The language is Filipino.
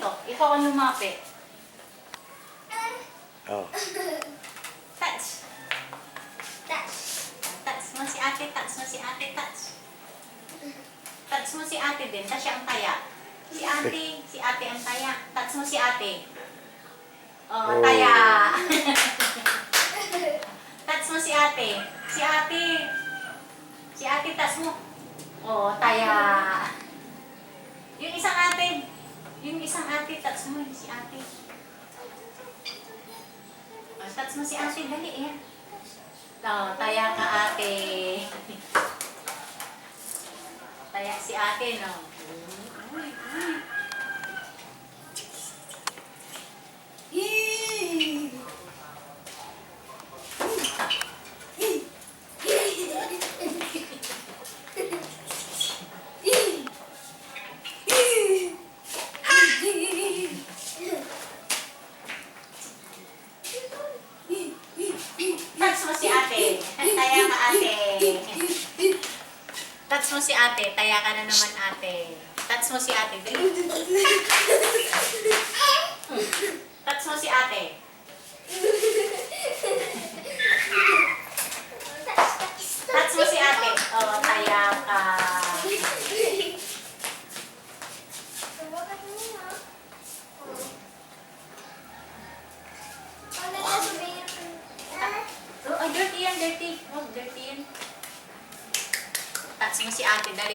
dito. Ikaw ang lumapit. Oh. Touch. Touch. Touch mo si ate, touch mo si ate, touch. Touch mo si ate din, kasi siya ang taya. Si ate ang taya. Touch mo si ate. Oh, taya. Touch mo si ate. Si ate. Si ate, touch mo. Oh, taya. Yung isang ate. Yung isang ate, touch mo. Si ate. Oh, touch mo si ate, dali yan. Oh, taya ka ate. Taya si ate, no? Uy, uy. Touch mo si ate. Taya ka ate. Touch mo si ate. Taya ka na naman ate. Touch mo si ate. Touch mo si ate. Touch mo si ate. Oh, taya ka.